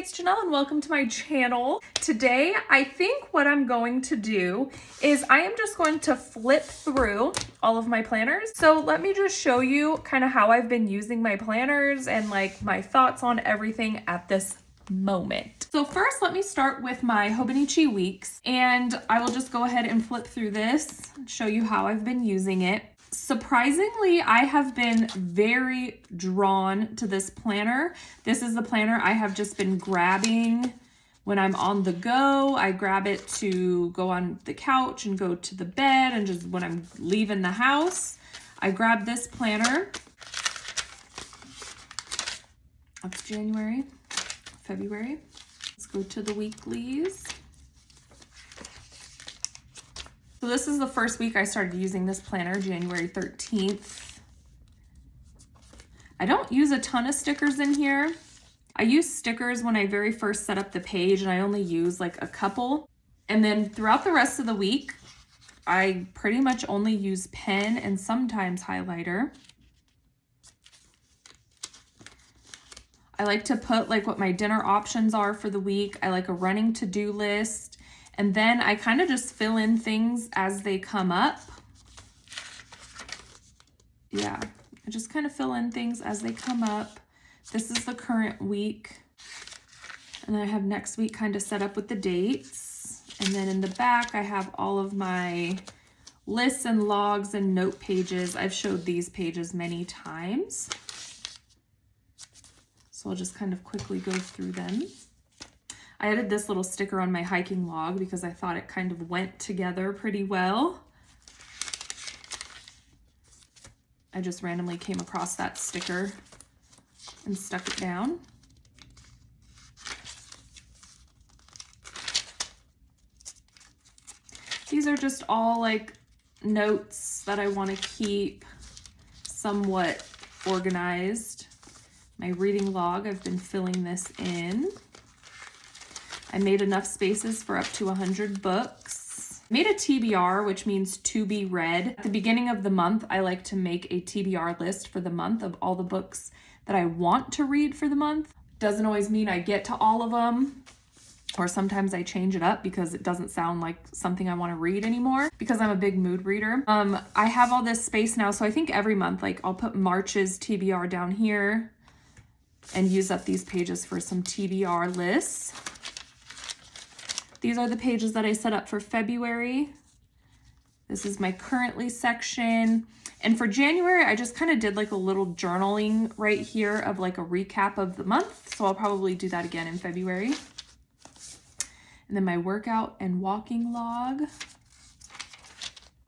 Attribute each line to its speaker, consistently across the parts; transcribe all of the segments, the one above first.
Speaker 1: it's Janelle and welcome to my channel. Today, I think what I'm going to do is I am just going to flip through all of my planners. So let me just show you kind of how I've been using my planners and like my thoughts on everything at this moment. So first, let me start with my Hobonichi Weeks, and I will just go ahead and flip through this and show you how I've been using it. Surprisingly, I have been very drawn to this planner. This is the planner I have just been grabbing when I'm on the go. I grab it to go on the couch and go to the bed, and just when I'm leaving the house, I grab this planner. That's January, February. Let's go to the weeklies. So this is the first week I started using this planner, January 13th. I don't use a ton of stickers in here. I use stickers when I very first set up the page, and I only use like a couple. And then throughout the rest of the week, I pretty much only use pen and sometimes highlighter. I like to put like what my dinner options are for the week. I like a running to-do list. And then I kind of just fill in things as they come up. Yeah, I just kind of fill in things as they come up. This is the current week. And then I have next week kind of set up with the dates. And then in the back, I have all of my lists and logs and note pages. I've showed these pages many times. So I'll just kind of quickly go through them. I added this little sticker on my hiking log because I thought it kind of went together pretty well. I just randomly came across that sticker and stuck it down. These are just all like notes that I want to keep somewhat organized. My reading log, I've been filling this in. I made enough spaces for up to 100 books. I made a TBR, which means to be read. At the beginning of the month, I like to make a TBR list for the month of all the books that I want to read for the month. Doesn't always mean I get to all of them, or sometimes I change it up because it doesn't sound like something I want to read anymore because I'm a big mood reader. I have all this space now, so I think every month, like I'll put March's TBR down here and use up these pages for some TBR lists. These are the pages that I set up for February. This is my currently section. And for January, I just kind of did like a little journaling right here of like a recap of the month. So I'll probably do that again in February. And then my workout and walking log.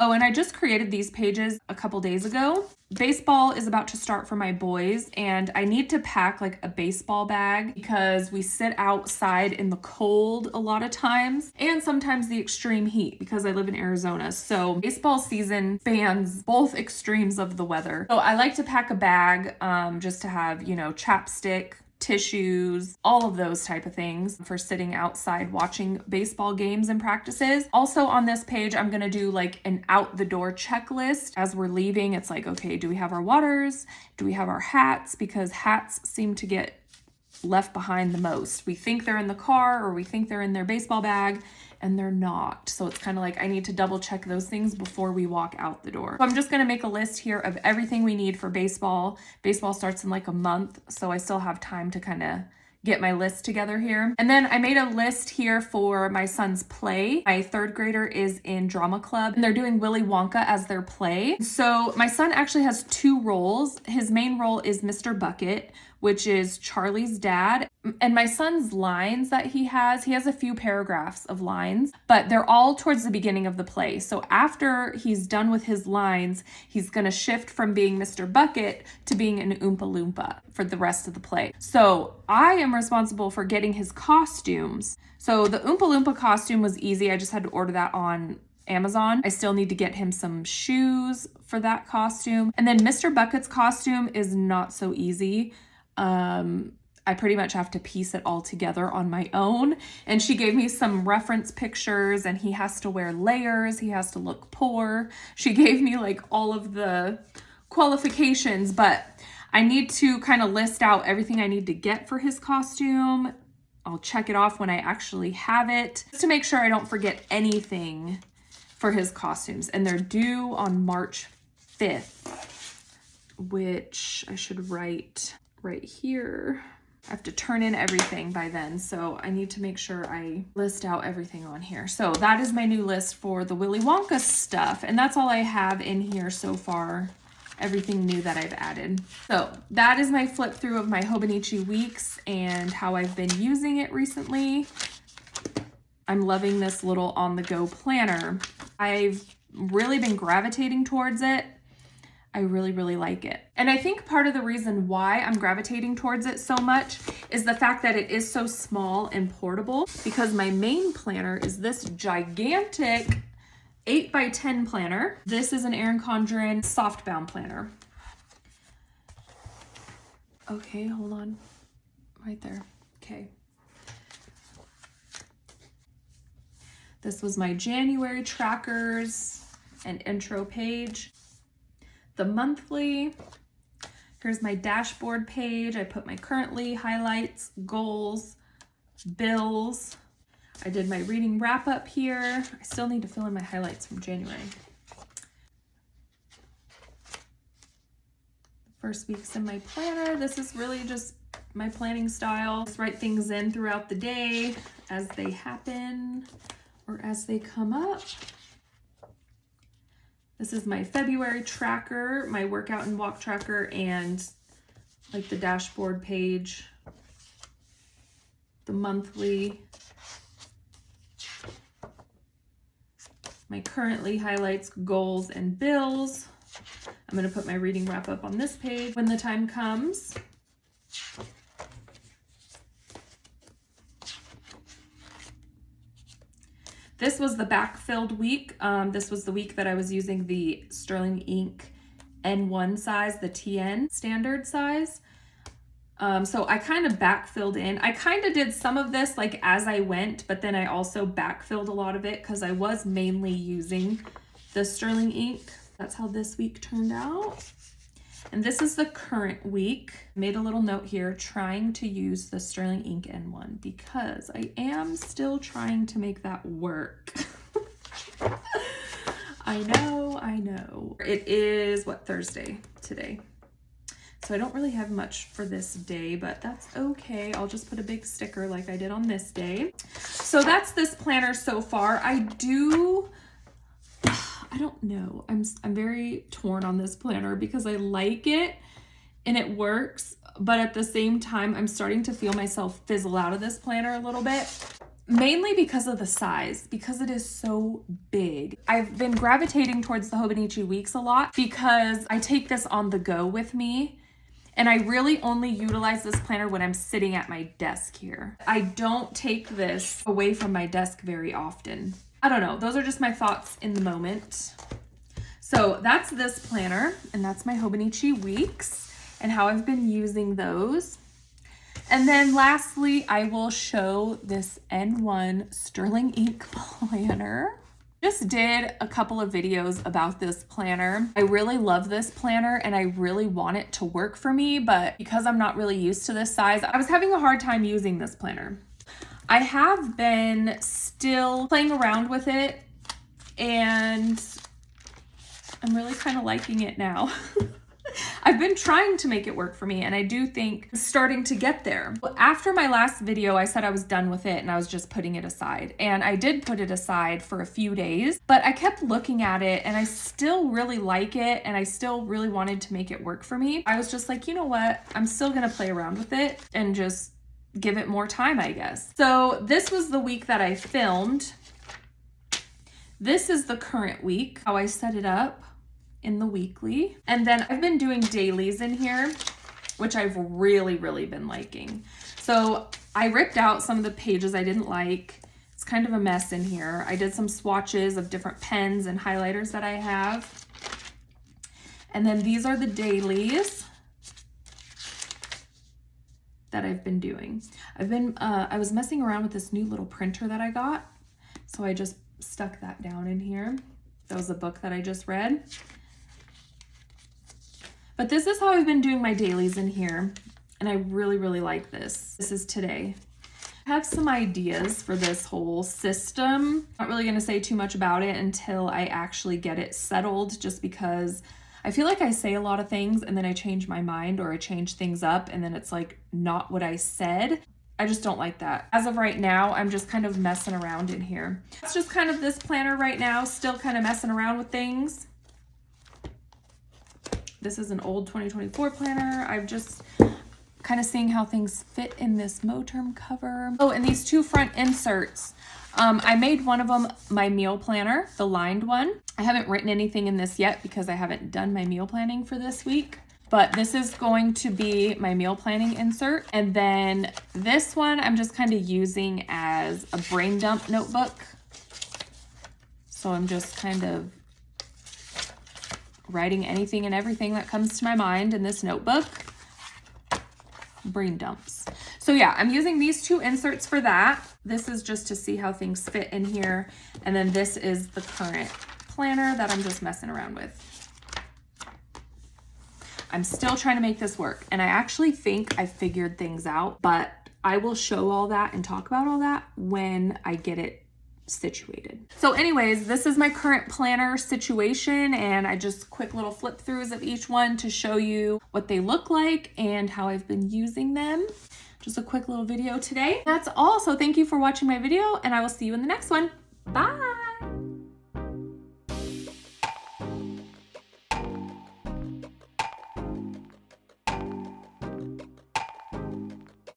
Speaker 1: Oh, and I just created these pages a couple days ago. Baseball is about to start for my boys, and I need to pack like a baseball bag because we sit outside in the cold a lot of times, and sometimes the extreme heat because I live in Arizona. So baseball season spans both extremes of the weather. So I like to pack a bag just to have, you know, chapstick, tissues, all of those type of things for sitting outside watching baseball games and practices. Also on this page, I'm going to do like an out the door checklist as we're leaving. It's like, okay, do we have our waters? Do we have our hats? Because hats seem to get left behind the most. We think they're in the car or we think they're in their baseball bag, and they're not. So it's kind of like I need to double check those things before we walk out the door. So I'm just gonna make a list here of everything we need for baseball. Baseball starts in like a month, so I still have time to kind of get my list together here. And then I made a list here for my son's play. My third grader is in drama club, and they're doing Willy Wonka as their play. So my son actually has two roles. His main role is Mr. Bucket, which is Charlie's dad. And my son's lines that he has a few paragraphs of lines, but they're all towards the beginning of the play. So after he's done with his lines, he's gonna shift from being Mr. Bucket to being an Oompa Loompa for the rest of the play. So I am responsible for getting his costumes. So the Oompa Loompa costume was easy. I just had to order that on Amazon. I still need to get him some shoes for that costume. And then Mr. Bucket's costume is not so easy. I pretty much have to piece it all together on my own. And she gave me some reference pictures, and he has to wear layers. He has to look poor. She gave me like all of the qualifications, but I need to kind of list out everything I need to get for his costume I'll check it off when I actually have it, just to make sure I don't forget anything for his costumes. And they're due on March 5th, which I should write right here. I have to turn in everything by then, so I need to make sure I list out everything on here. So that is my new list for the Willy Wonka stuff, and that's all I have in here so far, everything new that I've added. So that is my flip through of my Hobonichi Weeks and how I've been using it recently. I'm loving this little on-the-go planner. I've really been gravitating towards it. I really, really like it. And I think part of the reason why I'm gravitating towards it so much is the fact that it is so small and portable, because my main planner is this gigantic 8x10 planner. This is an Erin Condren Softbound planner. Okay, hold on. Right there. Okay. This was my January trackers and intro page. The monthly, here's my dashboard page. I put my currently, highlights, goals, bills. I did my reading wrap up here. I still need to fill in my highlights from January. First week's in my planner. This is really just my planning style. Just write things in throughout the day as they happen or as they come up. This is my February tracker, my workout and walk tracker, and like the dashboard page, the monthly, my currently, highlights, goals, and bills. I'm going to put my reading wrap up on this page when the time comes. This was the back-filled week. This was the week that I was using the Sterling Ink N1 size, the TN standard size. So I kind of back-filled in. I kind of did some of this like as I went, but then I also back-filled a lot of it because I was mainly using the Sterling Ink. That's how this week turned out. And this is the current week. I made a little note here, trying to use the Sterling Ink N1 because I am still trying to make that work. I know. It is, what, Thursday today. So I don't really have much for this day, but that's okay. I'll just put a big sticker like I did on this day. So that's this planner so far. I don't know. I'm very torn on this planner because I like it and it works, but at the same time, I'm starting to feel myself fizzle out of this planner a little bit, mainly because of the size, because it is so big. I've been gravitating towards the Hobonichi Weeks a lot because I take this on the go with me. And I really only utilize this planner when I'm sitting at my desk here. I don't take this away from my desk very often. I don't know. Those are just my thoughts in the moment. So that's this planner, and that's my Hobonichi Weeks and how I've been using those. And then lastly, I will show this N1 Sterling Ink planner. Just did a couple of videos about this planner. I really love this planner and I really want it to work for me, but because I'm not really used to this size, I was having a hard time using this planner. I have been still playing around with it and I'm really kind of liking it now. I've been trying to make it work for me and I do think it's starting to get there. After my last video, I said I was done with it and I was just putting it aside. And I did put it aside for a few days, but I kept looking at it and I still really like it and I still really wanted to make it work for me. I was just like, you know what? I'm still gonna play around with it and just give it more time, I guess. So this was the week that I filmed. This is the current week, how I set it up in the weekly. And then I've been doing dailies in here, which I've really, really been liking. So I ripped out some of the pages I didn't like. It's kind of a mess in here. I did some swatches of different pens and highlighters that I have. And then these are the dailies that I've been doing. I was messing around with this new little printer that I got. So I just stuck that down in here. That was a book that I just read. But this is how I've been doing my dailies in here. And I really, really like this. This is today. I have some ideas for this whole system. Not really going to say too much about it until I actually get it settled, just because I feel like I say a lot of things and then I change my mind, or I change things up and then it's like not what I said. I just don't like that. As of right now, I'm just kind of messing around in here. It's just kind of this planner right now, still kind of messing around with things. This is an old 2024 planner. I'm just kind of seeing how things fit in this Moterm cover. Oh, and these two front inserts. I made one of them my meal planner, the lined one. I haven't written anything in this yet because I haven't done my meal planning for this week. But this is going to be my meal planning insert. And then this one I'm just kind of using as a brain dump notebook. So I'm just kind of writing anything and everything that comes to my mind in this notebook. Brain dumps. So yeah, I'm using these two inserts for that. This is just to see how things fit in here. And then this is the current planner that I'm just messing around with. I'm still trying to make this work, and I actually think I figured things out, but I will show all that and talk about all that when I get it situated. So anyways, this is my current planner situation, and I just quick little flip throughs of each one to show you what they look like and how I've been using them. Just a quick little video today. That's all. So thank you for watching my video, and I will see you in the next one. Bye.